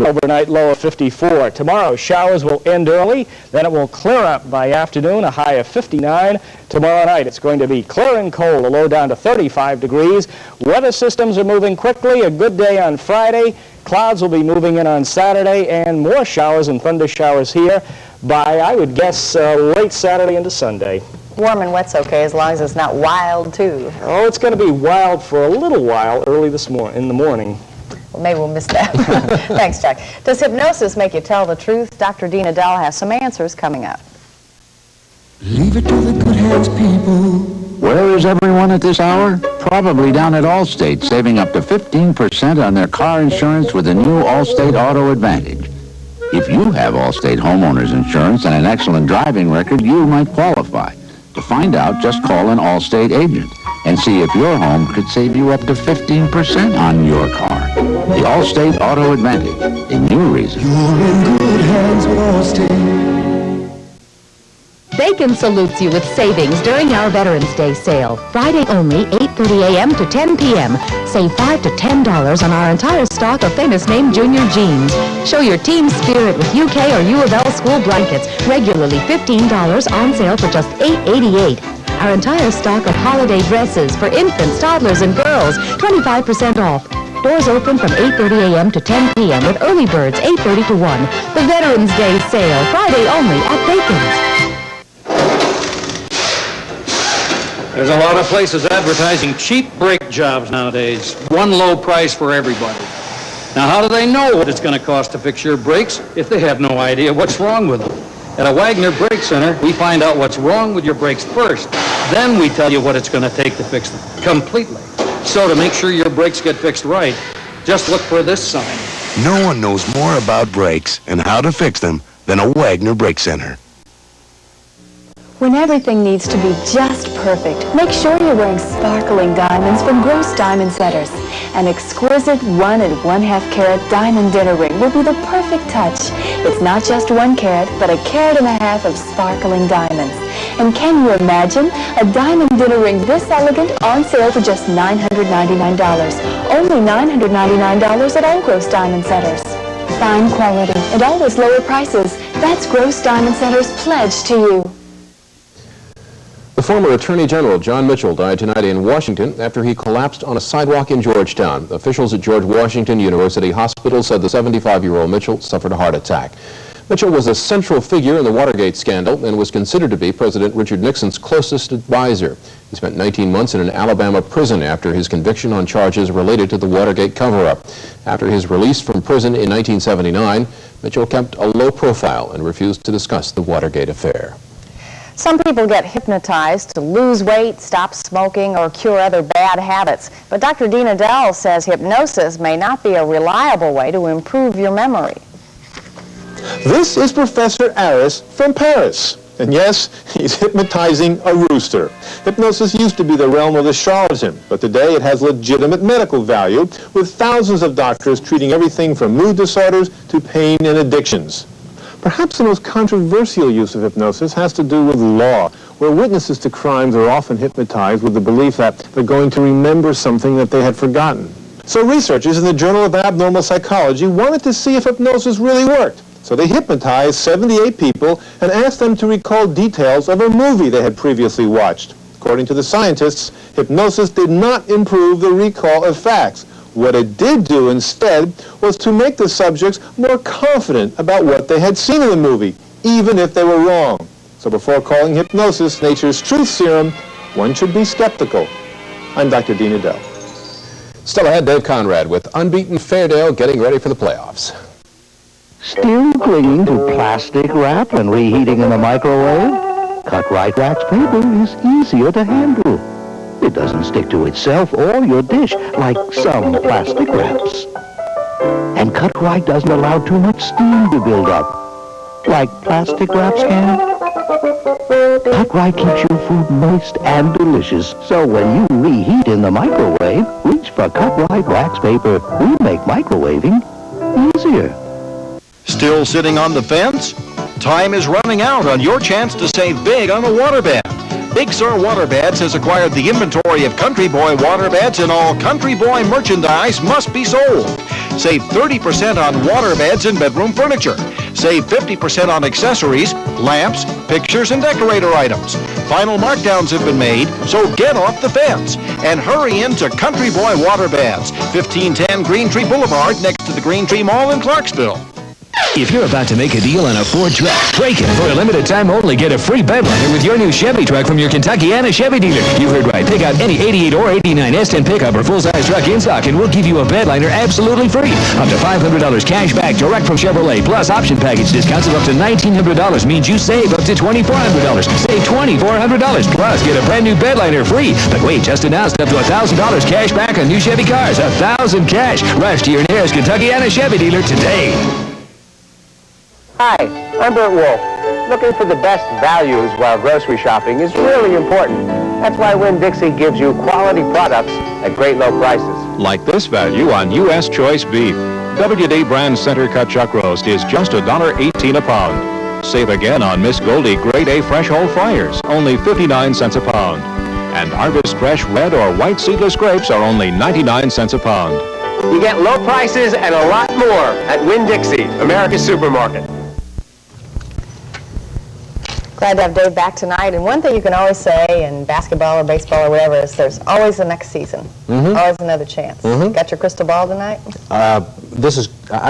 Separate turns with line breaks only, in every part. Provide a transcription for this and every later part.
Overnight low of 54. Tomorrow, showers will end early, then it will clear up by afternoon, a high of 59. Tomorrow night, it's going to be clear and cold, a low down to 35 degrees. Weather systems are moving quickly. A good day on Friday. Clouds will be moving in on Saturday, and more showers and thunder showers here by, I would guess, late Saturday into Sunday.
Warm and wet's okay as long as it's not wild, too.
Oh, it's going to be wild for a little while early in the morning.
Well, maybe we'll miss that. Thanks, Jack. Does hypnosis make you tell the truth? Dr. Dina Dell has some answers coming up.
Leave it to the good hands, people.
Where is everyone at this hour? Probably down at Allstate, saving up to 15% on their car insurance with the new Allstate Auto Advantage. If you have Allstate homeowners insurance and an excellent driving record, you might qualify. To find out, just call an Allstate agent and see if your home could save you up to 15% on your car. The Allstate Auto Advantage, a new reason.
You're in good hands with Allstate.
Bacon salutes you with savings during our Veterans Day sale. Friday only, 8:30 a.m. to 10 p.m. Save $5 to $10 on our entire stock of famous name junior jeans. Show your team spirit with UK or U of L school blankets. Regularly $15 on sale for just $8.88. Our entire stock of holiday dresses for infants, toddlers, and girls, 25% off. Doors open from 8:30 a.m. to 10 p.m. with early birds 8:30 to 1. The Veterans Day sale, Friday only at Bacon's.
There's a lot of places advertising cheap brake jobs nowadays. One low price for everybody. Now, how do they know what it's going to cost to fix your brakes if they have no idea what's wrong with them? At a Wagner Brake Center, we find out what's wrong with your brakes first. Then we tell you what it's going to take to fix them completely. So to make sure your brakes get fixed right, just look for this sign.
No one knows more about brakes and how to fix them than a Wagner Brake Center.
When everything needs to be just perfect, make sure you're wearing sparkling diamonds from Gross Diamond Setters. An exquisite 1 1/2 carat diamond dinner ring will be the perfect touch. It's not just 1 carat, but 1.5 carats of sparkling diamonds. And can you imagine a diamond dinner ring this elegant on sale for just $999? Only $999 at all Gross Diamond Setters. Fine quality and always lower prices. That's Gross Diamond Setters' pledge to you.
The former Attorney General John Mitchell died tonight in Washington after he collapsed on a sidewalk in Georgetown. Officials at George Washington University Hospital said the 75-year-old Mitchell suffered a heart attack. Mitchell was a central figure in the Watergate scandal and was considered to be President Richard Nixon's closest advisor. He spent 19 months in an Alabama prison after his conviction on charges related to the Watergate cover-up. After his release from prison in 1979, Mitchell kept a low profile and refused to discuss the Watergate affair.
Some people get hypnotized to lose weight, stop smoking, or cure other bad habits. But Dr. Dina Dell says hypnosis may not be a reliable way to improve your memory.
This is Professor Aris from Paris. And yes, he's hypnotizing a rooster. Hypnosis used to be the realm of the charlatan, but today it has legitimate medical value, with thousands of doctors treating everything from mood disorders to pain and addictions. Perhaps the most controversial use of hypnosis has to do with law, where witnesses to crimes are often hypnotized with the belief that they're going to remember something that they had forgotten. So researchers in the Journal of Abnormal Psychology wanted to see if hypnosis really worked. So they hypnotized 78 people and asked them to recall details of a movie they had previously watched. According to the scientists, hypnosis did not improve the recall of facts. What it did do instead was to make the subjects more confident about what they had seen in the movie, even if they were wrong. So before calling hypnosis nature's truth serum, one should be skeptical. I'm Dr. Dina Dell.
Still ahead, Dave Conrad with unbeaten Fairdale getting ready for the playoffs.
Still clinging to plastic wrap and reheating in the microwave? Cut-Right wax paper is easier to handle. It doesn't stick to itself or your dish like some plastic wraps. And Cut-Right doesn't allow too much steam to build up, like plastic wraps can. Cut-Right keeps your food moist and delicious, so when you reheat in the microwave, reach for Cut-Right wax paper. We make microwaving easier.
Still sitting on the fence? Time is running out on your chance to save big on a waterbed. Big Sur Waterbeds has acquired the inventory of Country Boy waterbeds, and all Country Boy merchandise must be sold. Save 30% on waterbeds and bedroom furniture. Save 50% on accessories, lamps, pictures, and decorator items. Final markdowns have been made, so get off the fence and hurry into Country Boy Waterbeds, 1510 Green Tree Boulevard next to the Green Tree Mall in Clarksville.
If you're about to make a deal on a Ford truck, break it. For a limited time only, get a free bedliner with your new Chevy truck from your Kentuckiana Chevy dealer. You heard right. Pick out any 88 or 89 S10 pickup or full-size truck in stock, and we'll give you a bedliner absolutely free. Up to $500 cash back direct from Chevrolet, plus option package discounts of up to $1,900 means you save up to $2,400. Save $2,400 plus get a brand new bedliner free. But wait, just announced up to $1,000 cash back on new Chevy cars. $1,000 cash. Rush to your nearest Kentuckiana Chevy dealer today.
Hi, I'm Bert Wolf. Looking for the best values while grocery shopping is really important. That's why Winn-Dixie gives you quality products at great low prices.
Like this value on U.S. choice beef. WD brand center cut chuck roast is just $1.18 a pound. Save again on Miss Goldie Grade A fresh whole fryers, only 59 cents a pound. And Harvest fresh red or white seedless grapes are only 99 cents a pound.
You get low prices and a lot more at Winn-Dixie, America's supermarket.
Glad to have Dave back tonight. And one thing you can always say in basketball or baseball or whatever is there's always the next season. Always another chance. Got your crystal ball tonight?
I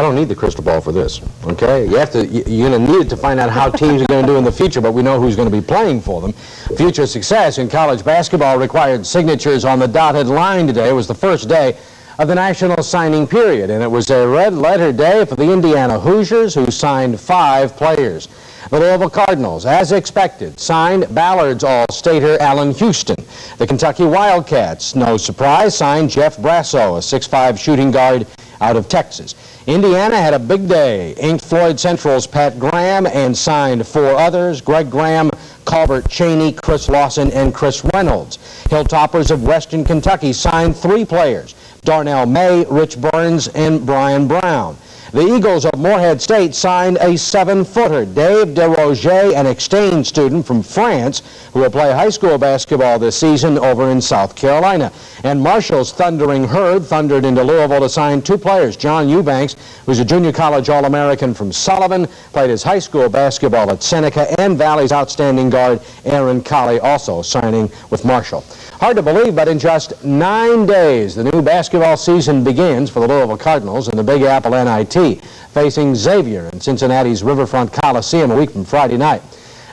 don't need the crystal ball for this, okay? You're going to need it to find out how teams are going to do in the future, but we know who's going to be playing for them. Future success in college basketball required signatures on the dotted line today. It was the first day of the national signing period, and it was a red-letter day for the Indiana Hoosiers, who signed 5 players. The Louisville Cardinals, as expected, signed Ballard's All-Stater Allen Houston. The Kentucky Wildcats, no surprise, signed Jeff Brasso, a 6'5" shooting guard out of Texas. Indiana had a big day, inked Floyd Central's Pat Graham and signed 4 others: Greg Graham, Colbert Cheney, Chris Lawson, and Chris Reynolds. Hilltoppers of Western Kentucky signed 3 players: Darnell May, Rich Burns, and Brian Brown. The Eagles of Morehead State signed a 7-footer, Dave DeRoger, an exchange student from France who will play high school basketball this season over in South Carolina. And Marshall's Thundering Herd thundered into Louisville to sign 2 players. John Eubanks, who's a junior college All-American from Sullivan, played his high school basketball at Seneca, and Valley's outstanding guard Aaron Colley also signing with Marshall. Hard to believe, but in just 9 days, the new basketball season begins for the Louisville Cardinals in the Big Apple NIT, facing Xavier in Cincinnati's Riverfront Coliseum a week from Friday night.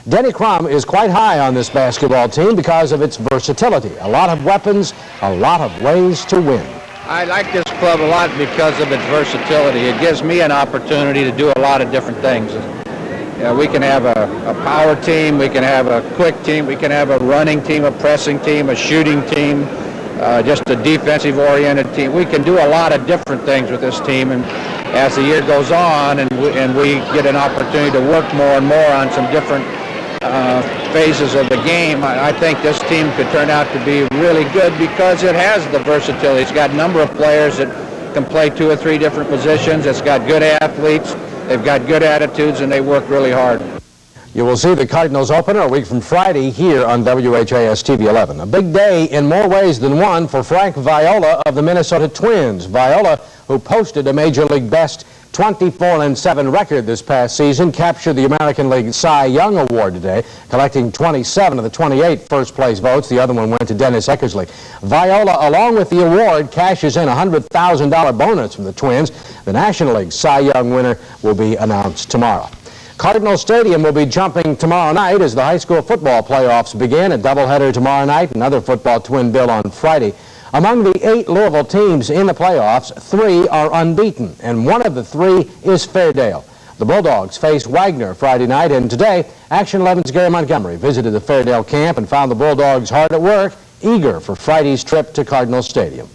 Denny Crum is quite high on this basketball team because of its versatility. A lot of weapons, a lot of ways to win.
I like this club a lot because of its versatility. It gives me an opportunity to do a lot of different things. We can have a power team, we can have a quick team, we can have a running team, a pressing team, a shooting team, just a defensive-oriented team. We can do a lot of different things with this team, and as the year goes on and we get an opportunity to work more and more on some different phases of the game, I think this team could turn out to be really good because it has the versatility. It's got a number of players that can play 2 or 3 different positions. It's got good athletes. They've got good attitudes, and they work really hard.
You will see the Cardinals opener a week from Friday here on WHAS TV 11. A big day in more ways than one for Frank Viola of the Minnesota Twins. Viola, who posted a Major League best 24-7 record this past season, captured the American League Cy Young Award today, collecting 27 of the 28 first-place votes. The other one went to Dennis Eckersley. Viola, along with the award, cashes in a $100,000 bonus from the Twins. The National League Cy Young winner will be announced tomorrow. Cardinal Stadium will be jumping tomorrow night as the high school football playoffs begin. A doubleheader tomorrow night, another football twin bill on Friday. Among the 8 Louisville teams in the playoffs, 3 are unbeaten, and one of the 3 is Fairdale. The Bulldogs faced Wagner Friday night, and today, Action 11's Gary Montgomery visited the Fairdale camp and found the Bulldogs hard at work, eager for Friday's trip to Cardinal Stadium.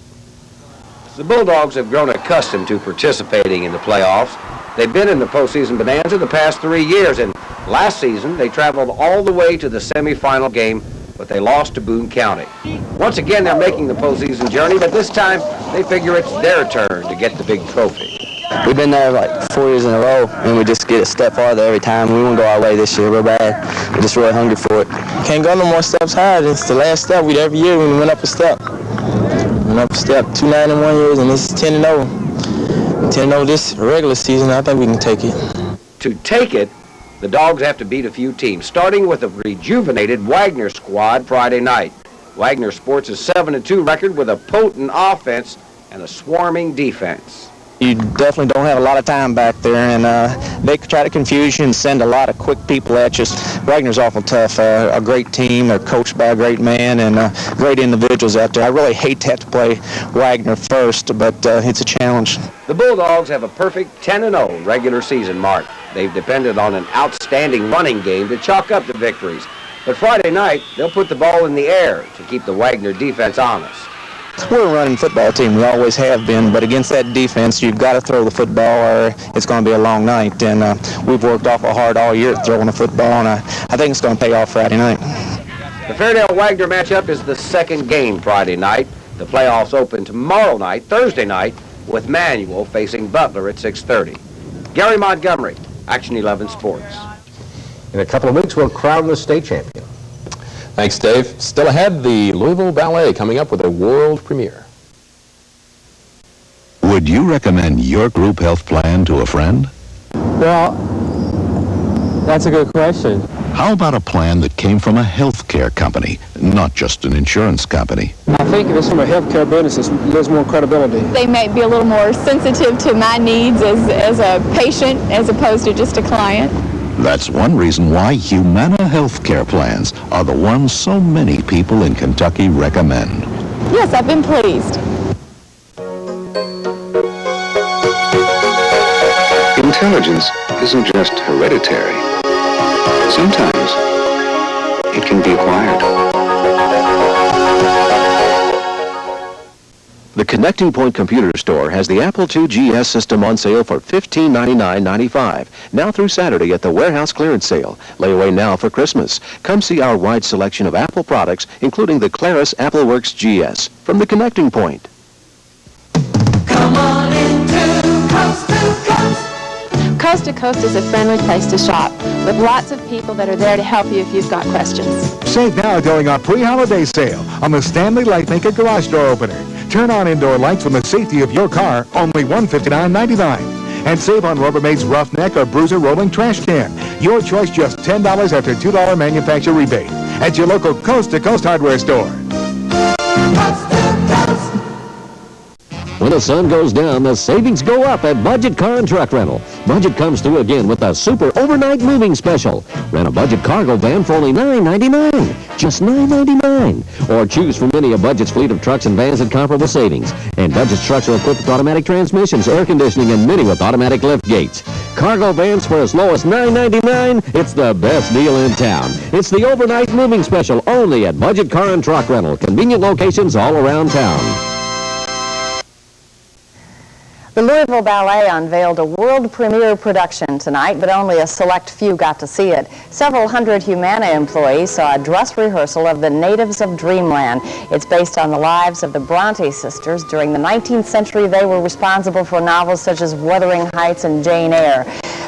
The Bulldogs have grown accustomed to participating in the playoffs. They've been in the postseason bonanza the past 3 years, and last season they traveled all the way to the semifinal game, but they lost to Boone County. Once again, they're making the postseason journey, but this time they figure it's their turn to get the big trophy.
We've been there like 4 years in a row, and we just get a step farther every time. We won't go our way this year real bad. We're just really hungry for it.
Can't go no more steps higher. It's the last step. We did every year when we went up a step. Went up a step, 2-9 in 1 year, and this is 10-0. 10-0 this regular season. I think we can take it.
To take it, the Dogs have to beat a few teams, starting with a rejuvenated Wagner squad Friday night. Wagner sports a 7-2 record with a potent offense and a swarming defense.
You definitely don't have a lot of time back there, and they try to confuse you and send a lot of quick people at you. Wagner's awful tough. A great team. They're coached by a great man and great individuals out there. I really hate to have to play Wagner first, but it's a challenge.
The Bulldogs have a perfect 10-0 regular season mark. They've depended on an outstanding running game to chalk up the victories. But Friday night, they'll put the ball in the air to keep the Wagner defense honest.
We're a running football team. We always have been, but against that defense, you've got to throw the football or it's going to be a long night. And we've worked awful hard all year throwing the football, and I think it's going to pay off Friday night.
The Fairdale-Wagner matchup is the second game Friday night. The playoffs open tomorrow night, Thursday night, with Manual facing Butler at 6:30. Gary Montgomery, Action 11 Sports.
In a couple of weeks, we'll crown the state champion. Thanks, Dave. Still ahead, the Louisville Ballet coming up with a world premiere.
Would you recommend your group health plan to a friend?
Well, that's a good question.
How about a plan that came from a healthcare company, not just an insurance company?
I think if it's from a healthcare business, there's more credibility.
They may be a little more sensitive to my needs as a patient as opposed to just a client.
That's one reason why Humana healthcare plans are the ones so many people in Kentucky recommend.
Yes, I've been pleased.
Intelligence isn't just hereditary. Sometimes it can be acquired.
The Connecting Point Computer Store has the Apple II GS system on sale for $1599.95, now through Saturday at the warehouse clearance sale. Lay away now for Christmas. Come see our wide selection of Apple products, including the Claris AppleWorks GS from the Connecting Point.
Come on into Coast to Coast. Coast to Coast is a friendly place to shop with lots of people that are there to help you if you've got questions.
Save now during our pre-holiday sale on the Stanley Lightmaker garage door opener. Turn on indoor lights from the safety of your car, only $159.99. And save on Rubbermaid's Roughneck or Bruiser rolling trash can. Your choice, just $10 after $2 manufacturer rebate. At your local Coast to Coast hardware store.
Coast to Coast.
When the sun goes down, the savings go up at Budget Car and Truck Rental. Budget comes through again with a super overnight moving special. Rent a Budget cargo van for only $9.99. Just $9.99. Or choose from any of Budget's fleet of trucks and vans at comparable savings. And Budget's trucks are equipped with automatic transmissions, air conditioning, and many with automatic lift gates. Cargo vans for as low as $9.99. It's the best deal in town. It's the overnight moving special only at Budget Car and Truck Rental. Convenient locations all around town.
The Louisville Ballet unveiled a world premiere production tonight, but only a select few got to see it. Several hundred Humana employees saw a dress rehearsal of The Natives of Dreamland. It's based on the lives of the Bronte sisters. During the 19th century, they were responsible for novels such as Wuthering Heights and Jane Eyre.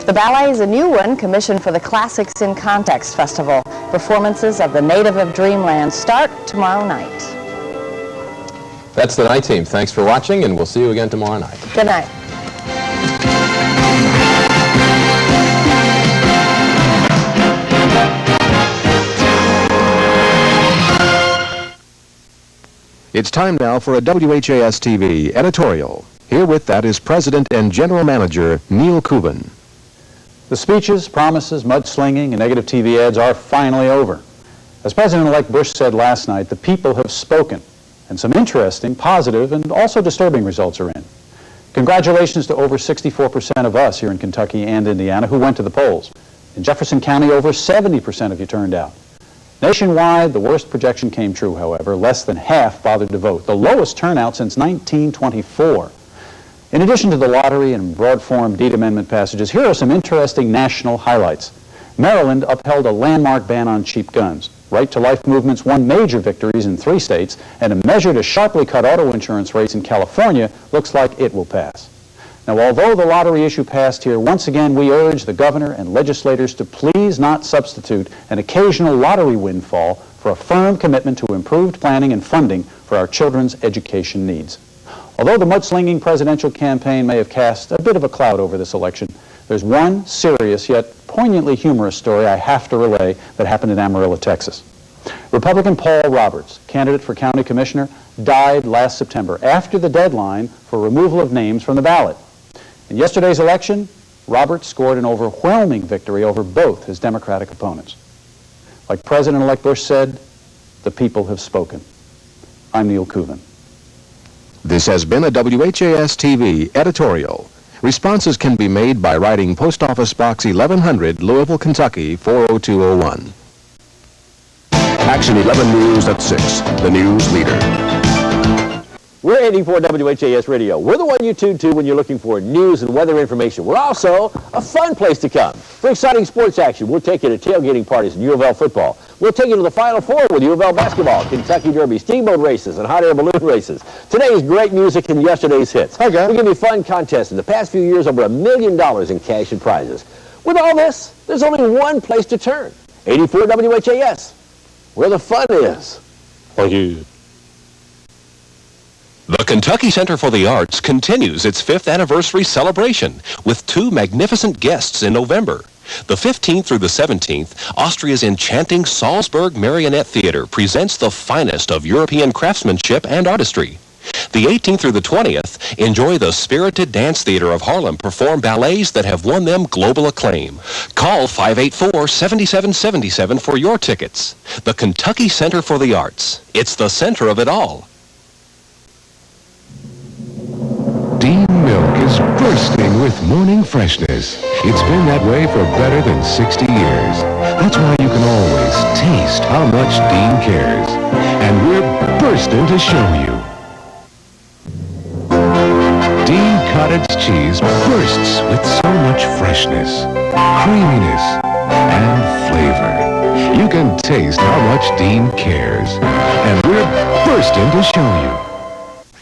The ballet is a new one commissioned for the Classics in Context Festival. Performances of The Native of Dreamland start tomorrow night.
That's the night team. Thanks for watching, and we'll see you again tomorrow night.
Good night.
It's time now for a WHAS TV editorial. Here with that is President and General Manager Neil Kubin.
The speeches, promises, mudslinging, and negative TV ads are finally over. As President-elect Bush said last night, the people have spoken. And some interesting, positive, and also disturbing results are in. Congratulations to over 64% of us here in Kentucky and Indiana who went to the polls. In Jefferson County, over 70% of you turned out. Nationwide, the worst projection came true, however. Less than half bothered to vote, the lowest turnout since 1924. In addition to the lottery and broad-form deed amendment passages, here are some interesting national highlights. Maryland upheld a landmark ban on cheap guns. Right-to-life movements won major victories in 3 states, and a measure to sharply cut auto insurance rates in California looks like it will pass. Now, although the lottery issue passed here, once again we urge the governor and legislators to please not substitute an occasional lottery windfall for a firm commitment to improved planning and funding for our children's education needs. Although the mudslinging presidential campaign may have cast a bit of a cloud over this election, there's one serious yet poignantly humorous story I have to relay that happened in Amarillo, Texas. Republican Paul Roberts, candidate for county commissioner, died last September after the deadline for removal of names from the ballot. In yesterday's election, Roberts scored an overwhelming victory over both his Democratic opponents. Like President-elect Bush said, the people have spoken. I'm Neil Kuvin.
This has been a WHAS TV editorial. Responses can be made by writing Post Office Box 1100, Louisville, Kentucky, 40201.
Action 11 News at 6, the news leader.
We're 84 WHAS Radio. We're the one you tune to when you're looking for news and weather information. We're also a fun place to come. For exciting sports action, we'll take you to tailgating parties in U of L football. We'll take you to the Final Four with U of L basketball, Kentucky Derby, steamboat races, and hot air balloon races. Today's great music and yesterday's hits. Okay. We give you fun contests. In the past few years, over $1 million in cash and prizes. With all this, there's only one place to turn. 84 WHAS, where the fun is. Thank you.
The Kentucky Center for the Arts continues its 5th anniversary celebration with 2 magnificent guests in November. The 15th through the 17th, Austria's enchanting Salzburg Marionette Theater presents the finest of European craftsmanship and artistry. The 18th through the 20th, enjoy the Spirited Dance Theater of Harlem perform ballets that have won them global acclaim. Call 584-7777 for your tickets. The Kentucky Center for the Arts. It's the center of it all.
Dean milk is bursting with morning freshness. It's been that way for better than 60 years. That's why you can always taste how much Dean cares. And we're bursting to show you. Dean cottage cheese bursts with so much freshness, creaminess, and flavor. You can taste how much Dean cares. And we're bursting to show you.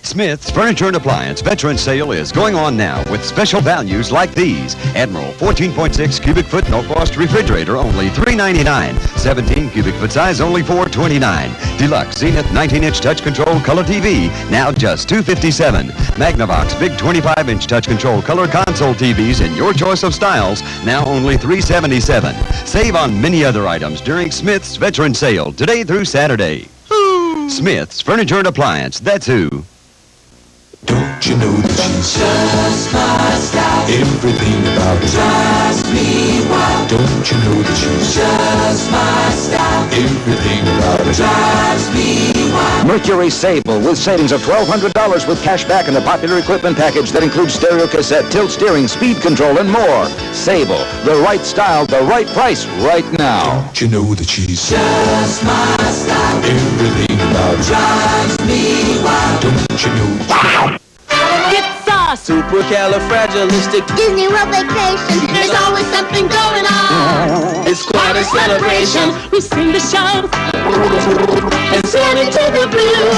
Smith's Furniture and Appliance Veteran Sale is going on now with special values like these. Admiral 14.6 cubic foot no-frost refrigerator, only $3.99. 17 cubic foot size, only $4.29. Deluxe Zenith 19-inch touch control color TV, now just $2.57. Magnavox big 25-inch touch control color console TVs in your choice of styles, now only $3.77. Save on many other items during Smith's Veteran Sale today through Saturday. Smith's Furniture and Appliance, that's who.
Don't you know that she's just my style? Everything about her drives me wild. Don't you know that she's just my style? Everything about her drives me wild.
Mercury Sable with savings of $1,200 with cash back in the popular equipment package that includes stereo cassette, tilt steering, speed control, and more. Sable, the right style, the right price, right now.
Don't you know that she's just my style? Everything about her drives me wild. Don't you know? Wow.
It's a supercalifragilistic
Disney World vacation. There's always something going on.
It's quite a celebration. We sing the show and send it to the blue.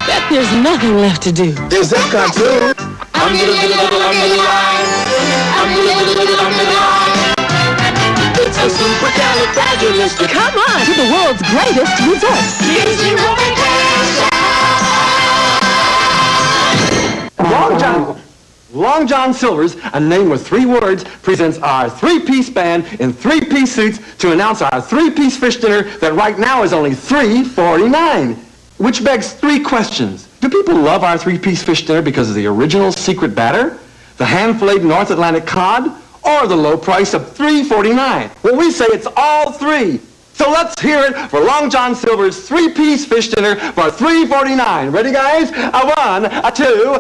Bet there's nothing left to do.
Is that cartoon?
I'm the line. It's a supercalifragilistic. Come on to the world's greatest resort. Disney World vacation.
Long John Silver's, a name with 3 words, presents our 3-piece band in 3-piece suits to announce our 3-piece fish dinner that right now is only $3.49. Which begs 3 questions. Do people love our 3-piece fish dinner because of the original secret batter, the hand-filleted North Atlantic cod, or the low price of $3.49? Well, we say it's all 3. So let's hear it for Long John Silver's 3-piece fish dinner for $3.49. Ready, guys? A 1, a 2,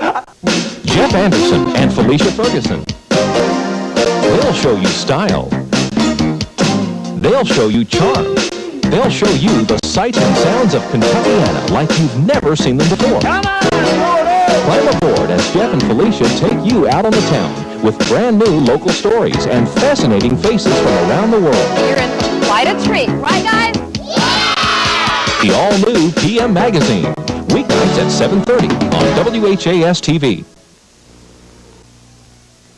Jeff Anderson and Felicia Ferguson. They'll show you style. They'll show you charm. They'll show you the sights and sounds of Kentuckiana like you've never seen them before. Come on, climb aboard as Jeff and Felicia take you out on the town with brand new local stories and fascinating faces from around the world.
You're in for quite a treat, right, guys?
The all-new PM Magazine, weeknights at 7:30 on WHAS TV.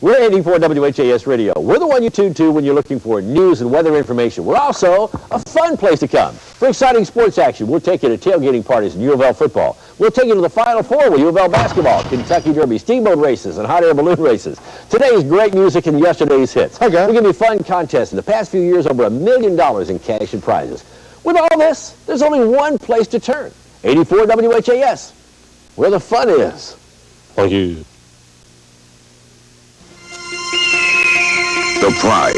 We're 84 WHAS Radio. We're the one you tune to when you're looking for news and weather information. We're also a fun place to come. For exciting sports action, we'll take you to tailgating parties in U of L football. We'll take you to the Final Four with U of L basketball, Kentucky Derby, steamboat races, and hot air balloon races. Today's great music and yesterday's hits. Okay. We'll give you a fun contest. In the past few years, over $1 million in cash and prizes. With all this, there's only one place to turn. 84 WHAS, where the fun is. Thank you.
The pride,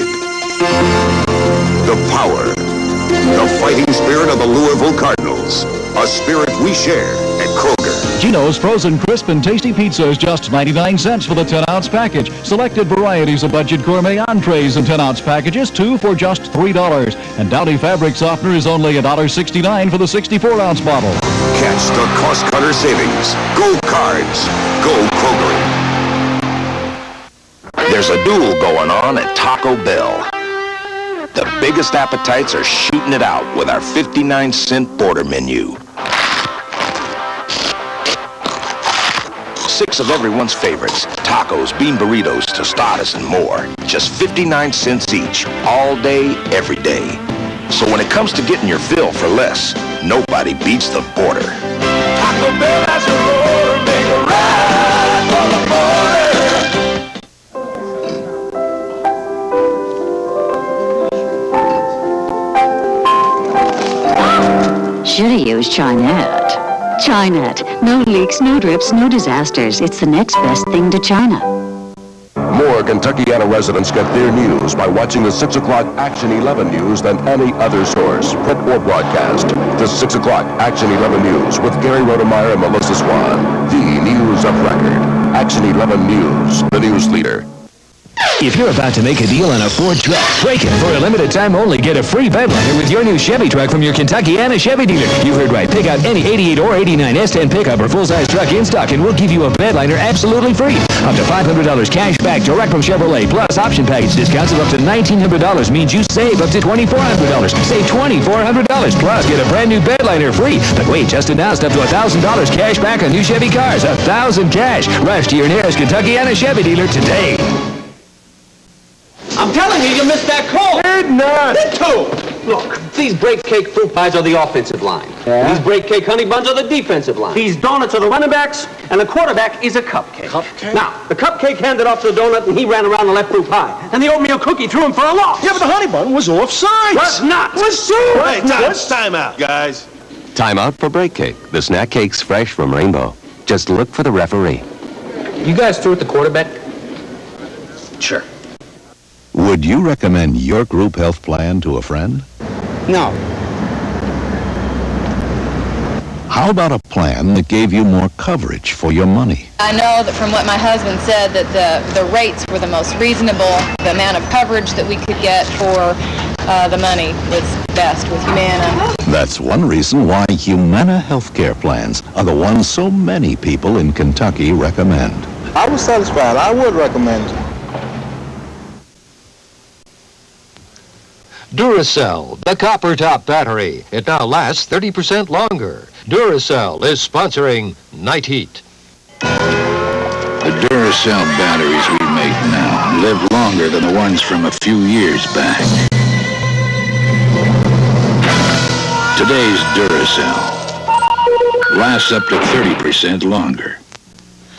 the power, the fighting spirit of the Louisville Cardinals. A spirit we share at Kroger.
Gino's frozen crisp and tasty pizza is just 99 cents for the 10-ounce package. Selected varieties of budget gourmet entrees in 10-ounce packages, 2 for just $3. And Downy fabric softener is only $1.69 for the 64-ounce bottle.
Catch the cost cutter savings. Go Cards. Go Kroger.
There's a duel going on at Taco Bell. The biggest appetites are shooting it out with our 59-cent border menu. 6 of everyone's favorites: tacos, bean burritos, tostadas, and more. Just 59 cents each, all day, every day. So when it comes to getting your fill for less, nobody beats the border. Taco Bell has a roller, make a ride for the border.
Should've used Chinette. Chinette. No leaks, no drips, no disasters. It's the next best thing to China.
More Kentuckiana residents get their news by watching the 6 o'clock Action 11 News than any other source, print or broadcast. The 6 o'clock Action 11 News with Gary Rodemeyer and Melissa Swan. The news of record. Action 11 News, the news leader.
If you're about to make a deal on a Ford truck, break it. For a limited time only, get a free bedliner with your new Chevy truck from your Kentuckiana Chevy dealer. You heard right. Pick out any 88 or 89 S10 pickup or full-size truck in stock, and we'll give you a bedliner absolutely free. Up to $500 cash back direct from Chevrolet, plus option package discounts of up to $1,900 means you save up to $2,400. Save $2,400, plus get a brand new bedliner free. But wait, just announced up to $1,000 cash back on new Chevy cars. $1,000 cash. Rush to your nearest Kentuckiana Chevy dealer today.
I'm telling you, you missed that call. Did not. Did too. Look, these break cake fruit pies are the offensive line. Yeah? These break cake honey buns are the defensive line. These donuts are the running backs, and the quarterback is a cupcake. Cupcake? Now, the cupcake handed off to the donut, and he ran around and left fruit pie. And the oatmeal cookie threw him for a loss.
Yeah, but the honey bun was offside.
Was not. Was true.
Hey, time out, guys.
Time out for break cake. The snack cake's fresh from Rainbow. Just look for the referee.
You guys threw at the quarterback? Sure.
Would you recommend your group health plan to a friend?
No.
How about a plan that gave you more coverage for your money?
I know that from what my husband said that the rates were the most reasonable. The amount of coverage that we could get for the money was best with Humana.
That's one reason why Humana healthcare plans are the ones so many people in Kentucky recommend.
I was satisfied. I would recommend it.
Duracell, the copper top battery. It now lasts 30% longer. Duracell is sponsoring Night Heat.
The Duracell batteries we make now live longer than the ones from a few years back. Today's Duracell lasts up to 30% longer.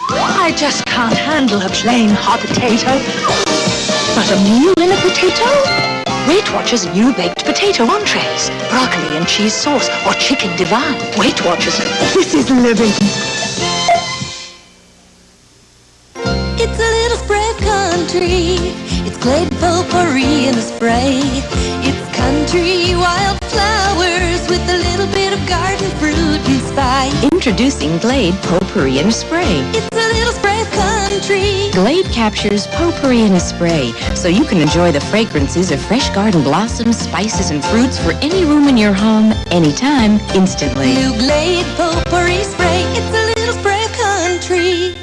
I just can't handle a plain hot potato. But a meal in a potato? Weight Watchers new baked potato entrees, broccoli and cheese sauce, or chicken divine. Weight Watchers, this is living.
It's a little spray of country. It's Glade potpourri in a spray. It's country wildflowers with a little bit of garden fruit and spice.
Introducing Glade potpourri in a spray.
It's a little spray of country.
Glade captures potpourri in a spray, so you can enjoy the fragrances of fresh garden blossoms, spices, and fruits for any room in your home, anytime, instantly.
New Glade potpourri spray. It's a little spray of country.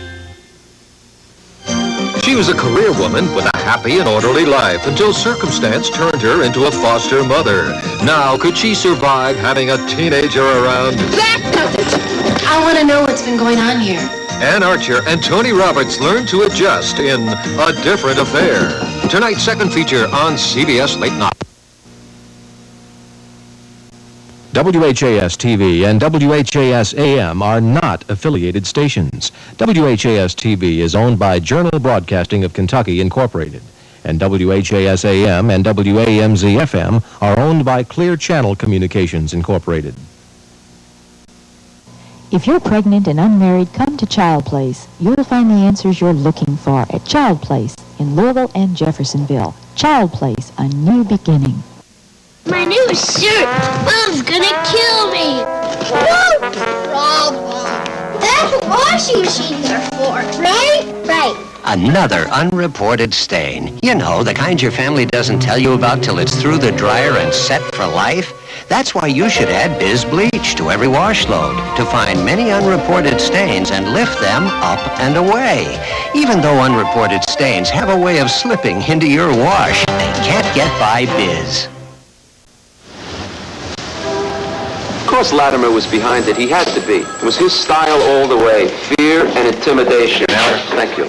She was a career woman with a happy and orderly life until circumstance turned her into a foster mother. Now, could she survive having a teenager around?
That does it! I want to know what's been going on here.
Ann Archer and Tony Roberts learn to adjust in A Different Affair. Tonight's second feature on CBS Late Night.
WHAS TV and WHAS AM are not affiliated stations. WHAS TV is owned by Journal Broadcasting of Kentucky, Incorporated, and WHAS AM and WAMZ FM are owned by Clear Channel Communications, Incorporated.
If you're pregnant and unmarried, come to Child Place. You'll find the answers you're looking for at Child Place in Louisville and Jeffersonville. Child Place, a new beginning.
My new shirt! Mom's gonna kill me! No problem. That's what washing machines are for, right? Right.
Another unreported stain. You know, the kind your family doesn't tell you about till it's through the dryer and set for life. That's why you should add Biz Bleach to every wash load to find many unreported stains and lift them up and away. Even though unreported stains have a way of slipping into your wash, they can't get by Biz.
Of course Latimer was behind it. He had to be. It was his style all the way. Fear and intimidation. Thank you.